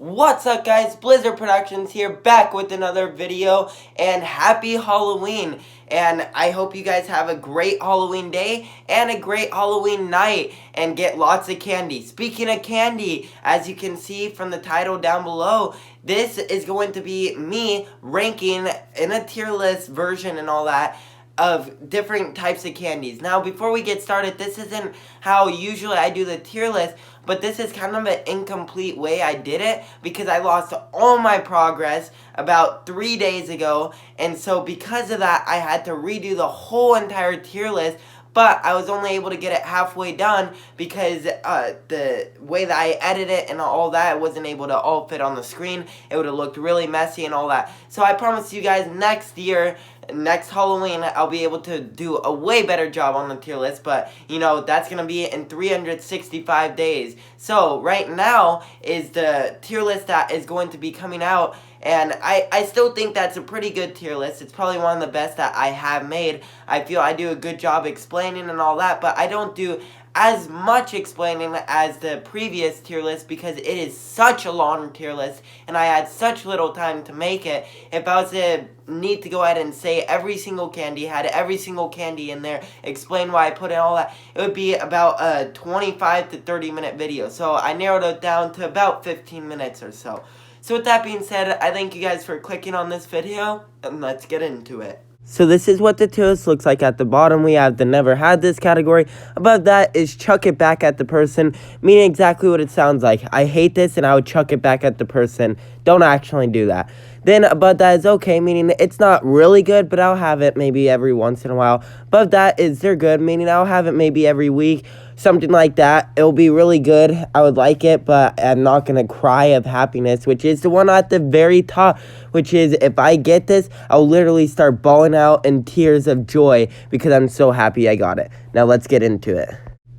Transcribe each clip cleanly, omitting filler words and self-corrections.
What's up, guys? Blizzard Productions here, back with another video, and happy Halloween. And I hope you guys have a great Halloween day and a great Halloween night and get lots of candy. Speaking of candy, as you can see from the title down below, this is going to be me ranking in a tier list version and all that of different types of candies. Now, before we get started, this isn't how usually I do the tier list, but this is kind of an incomplete way I did it because I lost all my progress about 3 days ago, and so because of that, I had to redo the whole entire tier list. But I was only able to get it halfway done because the way that I edited it and all that, it wasn't able to all fit on the screen. It would have looked really messy and all that. So I promise you guys next year, next Halloween, I'll be able to do a way better job on the tier list. But, you know, that's going to be in 365 days. So right now is the tier list that is going to be coming out. And I still think that's a pretty good tier list. It's probably one of the best that I have made. I feel I do a good job explaining and all that, but I don't do as much explaining as the previous tier list because it is such a long tier list and I had such little time to make it. If I was to need to go ahead and say every single candy, had every single candy in there, explain why I put in all that, it would be about a 25 to 30 minute video. So I narrowed it down to about 15 minutes or so. So with that being said, I thank you guys for clicking on this video, and let's get into it. So this is what the tier list looks like. At the bottom, we have the never had this category. Above that is chuck it back at the person, meaning exactly what it sounds like. I hate this, and I would chuck it back at the person. Don't actually do that. Then above that is okay, meaning it's not really good, but I'll have it maybe every once in a while. Above that is they're good, meaning I'll have it maybe every week. Something like that. It'll be really good. I would like it, but I'm not going to cry of happiness, which is the one at the very top, which is if I get this, I'll literally start bawling out in tears of joy because I'm so happy I got it. Now let's get into it.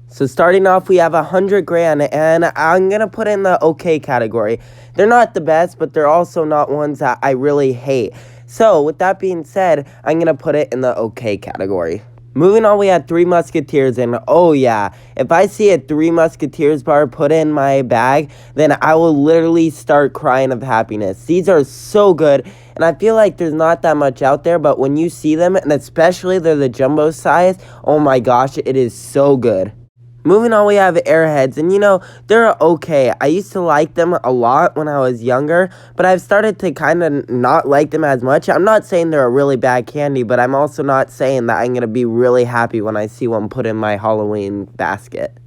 So starting off, we have 100 grand, and I'm going to put in the okay category. They're not the best, but they're also not ones that I really hate. So with that being said, I'm going to put it in the okay category. Moving on, we had Three Musketeers, and oh yeah, if I see a Three Musketeers bar put in my bag, then I will literally start crying of happiness. These are so good, and I feel like there's not that much out there, but when you see them, and especially they're the jumbo size, oh my gosh, it is so good. Moving on, we have Airheads, and you know, they're okay. I used to like them a lot when I was younger, but I've started to kind of not like them as much. I'm not saying they're a really bad candy, but I'm also not saying that I'm going to be really happy when I see one put in my Halloween basket.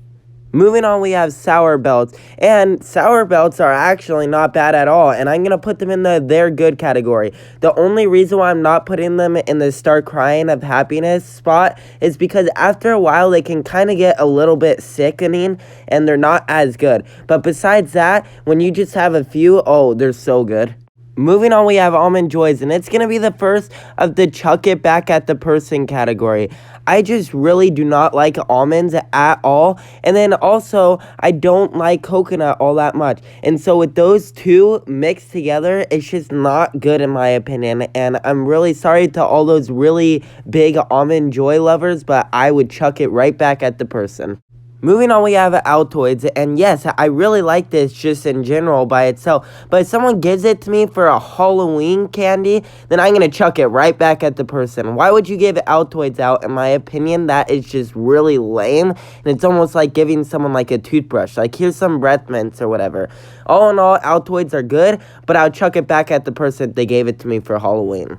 Moving on, we have Sour Belts, and Sour Belts are actually not bad at all, and I'm going to put them in the they're good category. The only reason why I'm not putting them in the start crying of happiness spot is because after a while, they can kind of get a little bit sickening, and they're not as good. But besides that, when you just have a few, oh, they're so good. Moving on, we have Almond Joys, and it's going to be the first of the chuck it back at the person category. I just really do not like almonds at all, and then also, I don't like coconut all that much. And so with those two mixed together, it's just not good in my opinion, and I'm really sorry to all those really big Almond Joy lovers, but I would chuck it right back at the person. Moving on, we have Altoids, and yes, I really like this just in general by itself, but if someone gives it to me for a Halloween candy, then I'm going to chuck it right back at the person. Why would you give Altoids out? In my opinion, that is just really lame, and it's almost like giving someone like a toothbrush, like here's some breath mints or whatever. All in all, Altoids are good, but I'll chuck it back at the person if they gave it to me for Halloween.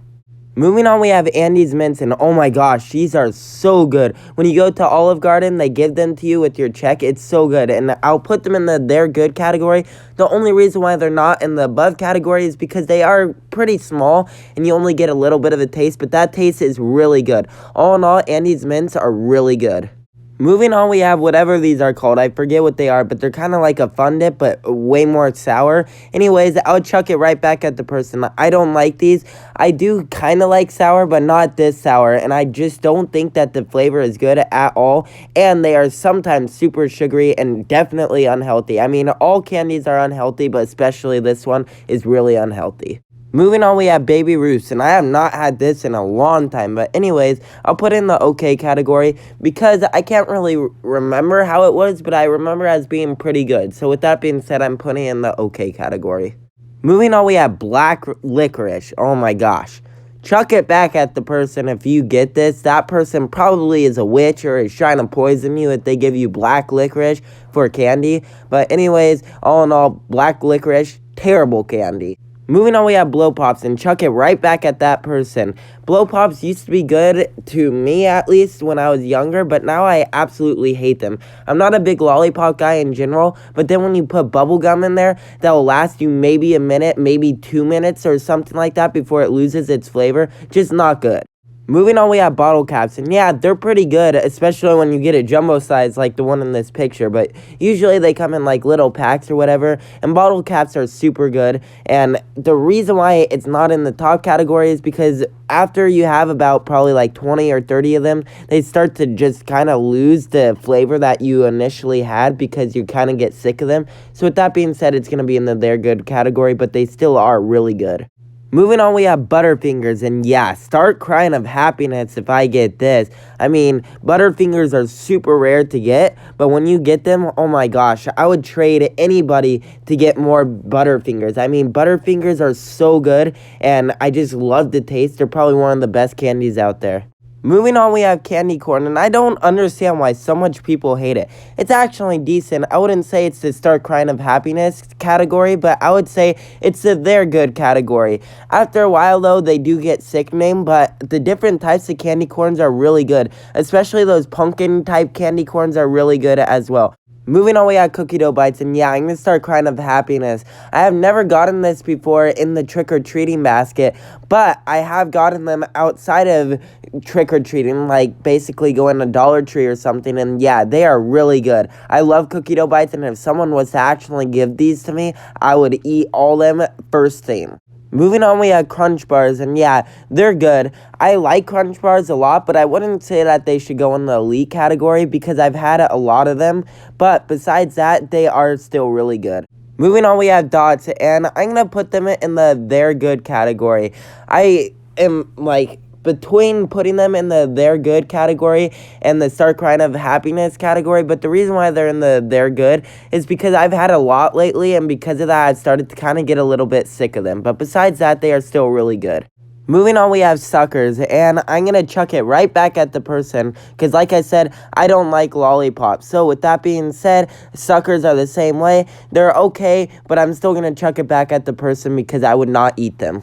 Moving on, we have Andes Mints, and oh my gosh, these are so good. When you go to Olive Garden, they give them to you with your check. It's so good, and I'll put them in the they're good category. The only reason why they're not in the above category is because they are pretty small, and you only get a little bit of a taste, but that taste is really good. All in all, Andes Mints are really good. Moving on, we have whatever these are called. I forget what they are, but they're kind of like a Fun Dip, but way more sour. Anyways, I'll chuck it right back at the person. I don't like these. I do kind of like sour, but not this sour, and I just don't think that the flavor is good at all, and they are sometimes super sugary and definitely unhealthy. I mean, all candies are unhealthy, but especially this one is really unhealthy. Moving on, we have Baby Ruths, and I have not had this in a long time. But anyways, I'll put in the okay category because I can't really remember how it was, but I remember as being pretty good. So with that being said, I'm putting in the okay category. Moving on, we have Black Licorice. Oh my gosh. Chuck it back at the person if you get this. That person probably is a witch or is trying to poison you if they give you black licorice for candy. But anyways, all in all, black licorice, terrible candy. Moving on, we have Blow Pops, and chuck it right back at that person. Blow Pops used to be good, to me at least, when I was younger, but now I absolutely hate them. I'm not a big lollipop guy in general, but then when you put bubblegum in there, that will last you maybe a minute, maybe 2 minutes or something like that before it loses its flavor. Just not good. Moving on, we have bottle caps, and yeah, they're pretty good, especially when you get a jumbo size like the one in this picture, but usually they come in like little packs or whatever, and bottle caps are super good, and the reason why it's not in the top category is because after you have about probably like 20 or 30 of them, they start to just kind of lose the flavor that you initially had because you kind of get sick of them. So with that being said, it's going to be in the they're good category, but they still are really good. Moving on, we have Butterfingers, and yeah, start crying of happiness if I get this. I mean, Butterfingers are super rare to get, but when you get them, oh my gosh, I would trade anybody to get more Butterfingers. I mean, Butterfingers are so good, and I just love the taste. They're probably one of the best candies out there. Moving on, we have candy corn, and I don't understand why so much people hate it. It's actually decent. I wouldn't say it's the start crying of happiness category, but I would say it's the they're good category. After a while, though, they do get sickening, but the different types of candy corns are really good. Especially those pumpkin-type candy corns are really good as well. Moving on, we have Cookie Dough Bites, and yeah, I'm going to start crying of happiness. I have never gotten this before in the trick-or-treating basket, but I have gotten them outside of trick-or-treating, like basically going to Dollar Tree or something, and yeah, they are really good. I love Cookie Dough Bites, and if someone was to actually give these to me, I would eat all them first thing. Moving on, we have Crunch Bars, and yeah, they're good. I like Crunch Bars a lot, but I wouldn't say that they should go in the elite category because I've had a lot of them, but besides that, they are still really good. Moving on, we have Dots, and I'm going to put them in the they're good category. I am, like, between putting them in the they're good category and the start crying of happiness category, but the reason why they're in the they're good is because I've had a lot lately, and because of that, I've started to kind of get a little bit sick of them, but besides that, they are still really good. Moving on, we have Suckers, and I'm going to chuck it right back at the person, because like I said, I don't like lollipops. So with that being said, Suckers are the same way. They're okay, but I'm still going to chuck it back at the person because I would not eat them.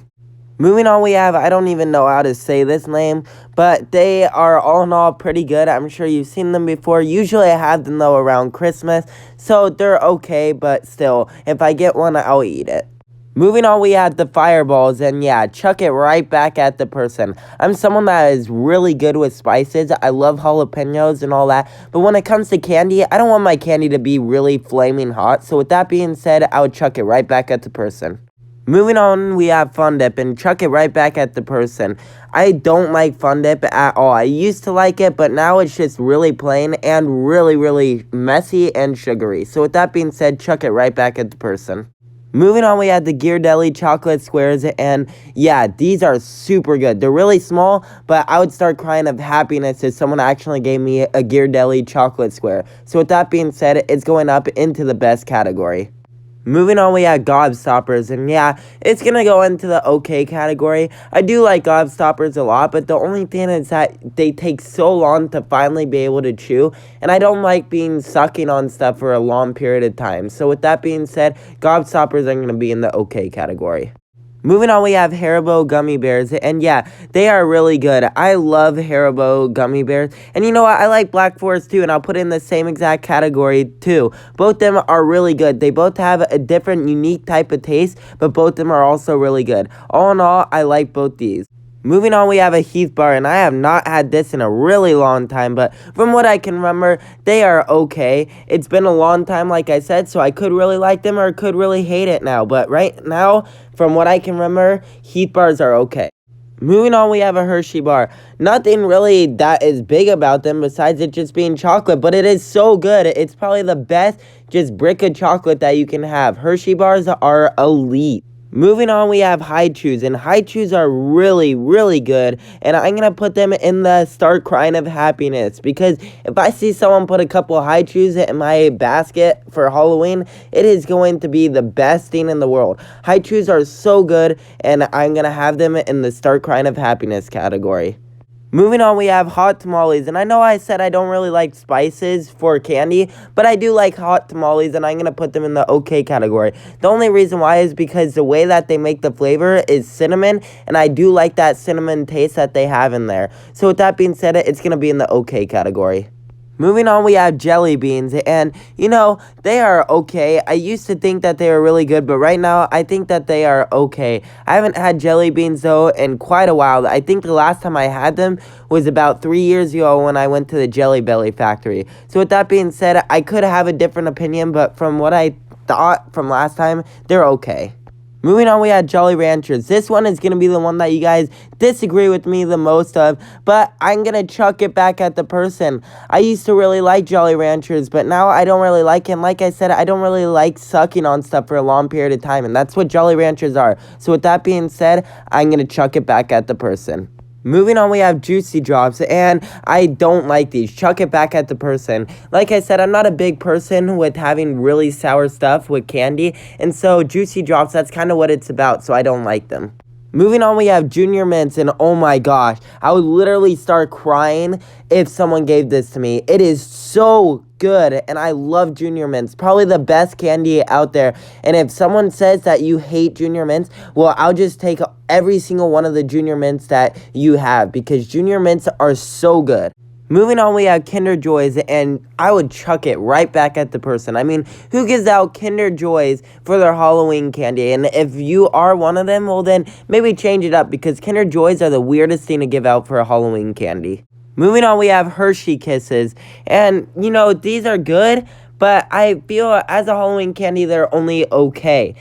Moving on, we have, I don't even know how to say this name, but they are all in all pretty good. I'm sure you've seen them before. Usually I have them, though, around Christmas, so they're okay, but still, if I get one, I'll eat it. Moving on, we have the Fireballs, and yeah, chuck it right back at the person. I'm someone that is really good with spices. I love jalapenos and all that, but when it comes to candy, I don't want my candy to be really flaming hot, so with that being said, I would chuck it right back at the person. Moving on, we have Fun Dip, and chuck it right back at the person. I don't like Fun Dip at all. I used to like it, but now it's just really plain and really, really messy and sugary. So with that being said, chuck it right back at the person. Moving on, we had the Ghirardelli chocolate squares, and yeah, these are super good. They're really small, but I would start crying of happiness if someone actually gave me a Ghirardelli chocolate square. So with that being said, it's going up into the best category. Moving on, we have Gobstoppers, and yeah, it's going to go into the okay category. I do like Gobstoppers a lot, but the only thing is that they take so long to finally be able to chew, and I don't like being sucking on stuff for a long period of time. So with that being said, Gobstoppers are going to be in the okay category. Moving on, we have Haribo Gummy Bears, and yeah, they are really good. I love Haribo Gummy Bears, and you know what, I like Black Forest too, and I'll put it in the same exact category too. Both of them are really good. They both have a different, unique type of taste, but both of them are also really good. All in all, I like both these. Moving on, we have a Heath Bar, and I have not had this in a really long time, but from what I can remember, they are okay. It's been a long time, like I said, so I could really like them or could really hate it now, but right now, from what I can remember, Heath Bars are okay. Moving on, we have a Hershey bar. Nothing really that is big about them besides it just being chocolate, but it is so good. It's probably the best just brick of chocolate that you can have. Hershey bars are elite. Moving on, we have Haichus, and Haichus are really, really good, and I'm going to put them in the start crying of happiness, because if I see someone put a couple of Haichus in my basket for Halloween, it is going to be the best thing in the world. Haichus are so good, and I'm going to have them in the start crying of happiness category. Moving on, we have hot tamales, and I know I said I don't really like spices for candy, but I do like hot tamales, and I'm going to put them in the okay category. The only reason why is because the way that they make the flavor is cinnamon, and I do like that cinnamon taste that they have in there. So with that being said, it's going to be in the okay category. Moving on, we have jelly beans, and, they are okay. I used to think that they were really good, but right now, I think that they are okay. I haven't had jelly beans, though, in quite a while. I think the last time I had them was about 3 years ago when I went to the Jelly Belly factory. So with that being said, I could have a different opinion, but from what I thought from last time, they're okay. Moving on, we had Jolly Ranchers. This one is going to be the one that you guys disagree with me the most of, but I'm going to chuck it back at the person. I used to really like Jolly Ranchers, but now I don't really like it. And like I said, I don't really like sucking on stuff for a long period of time, and that's what Jolly Ranchers are. So with that being said, I'm going to chuck it back at the person. Moving on, we have Juicy Drops, and I don't like these. Chuck it back at the person. Like I said, I'm not a big person with having really sour stuff with candy, and so Juicy Drops, that's kind of what it's about, so I don't like them. Moving on, we have Junior Mints, and oh my gosh, I would literally start crying if someone gave this to me. It is so good, and I love Junior Mints. Probably the best candy out there. And if someone says that you hate Junior Mints, well, I'll just take every single one of the Junior Mints that you have, because Junior Mints are so good. Moving on, we have Kinder Joys, and I would chuck it right back at the person. I mean, who gives out Kinder Joys for their Halloween candy? And if you are one of them, well then, maybe change it up, because Kinder Joys are the weirdest thing to give out for a Halloween candy. Moving on, we have Hershey Kisses, and, these are good, but I feel as a Halloween candy, they're only okay.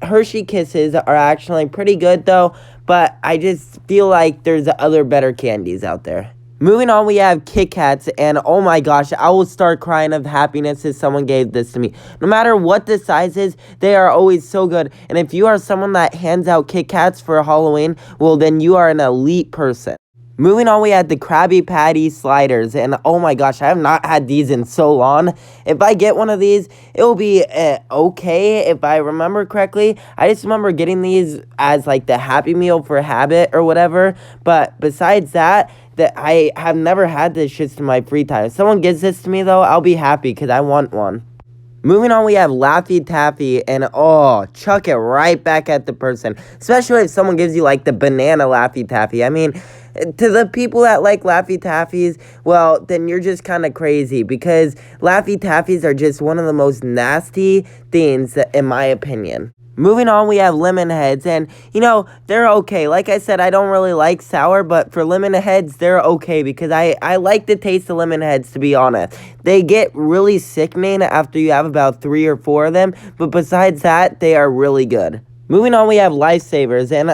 Hershey Kisses are actually pretty good, though, but I just feel like there's other better candies out there. Moving on, we have Kit Kats, and oh my gosh, I will start crying of happiness if someone gave this to me. No matter what the size is, they are always so good, and if you are someone that hands out Kit Kats for Halloween, well then you are an elite person. Moving on, we had the Krabby Patty sliders, and oh my gosh, I have not had these in so long. If I get one of these, it will be okay if I remember correctly. I just remember getting these as like the Happy Meal for Habit or whatever, but besides that I have never had this just in my free time. If someone gives this to me, though, I'll be happy because I want one. Moving on, we have Laffy Taffy, and oh, chuck it right back at the person. Especially if someone gives you, like, the banana Laffy Taffy. I mean, to the people that like Laffy Taffies, well, then you're just kind of crazy, because Laffy Taffies are just one of the most nasty things, in my opinion. Moving on, we have Lemon Heads, and, they're okay. Like I said, I don't really like sour, but for Lemon Heads, they're okay, because I like the taste of Lemon Heads, to be honest. They get really sickening after you have about 3 or 4 of them, but besides that, they are really good. Moving on, we have Lifesavers, and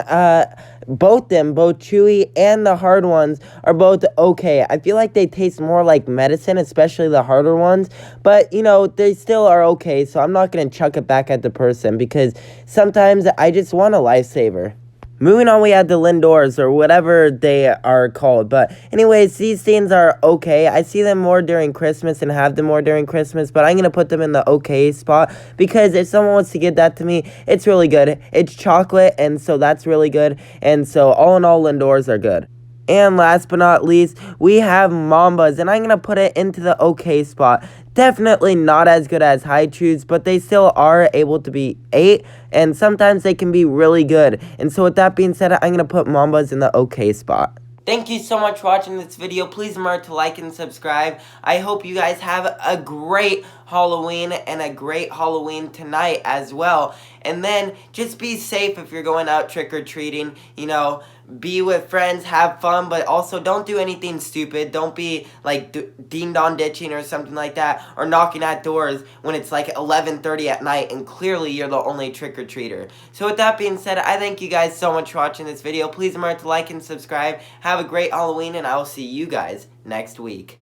both Chewy and the hard ones, are both okay. I feel like they taste more like medicine, especially the harder ones, but, they still are okay, so I'm not going to chuck it back at the person, because sometimes I just want a Lifesaver. Moving on, we have the Lindors, or whatever they are called. But anyways, these things are okay. I see them more during Christmas and have them more during Christmas, but I'm going to put them in the okay spot, because if someone wants to give that to me, it's really good. It's chocolate, and so that's really good. And so all in all, Lindors are good. And last but not least, we have Mambas, and I'm going to put it into the okay spot. Definitely not as good as Haichus, but they still are able to be 8, and sometimes they can be really good. And so with that being said, I'm going to put Mambas in the okay spot. Thank you so much for watching this video. Please remember to like and subscribe. I hope you guys have a great Halloween and a great Halloween tonight as well. And then just be safe if you're going out trick-or-treating. Be with friends, have fun, but also don't do anything stupid. Don't be like ding-dong ditching or something like that, or knocking at doors when it's like 11:30 at night and clearly you're the only trick-or-treater. So with that being said, I thank you guys so much for watching this video. Please remember to like and subscribe. Have a great Halloween, and I will see you guys next week.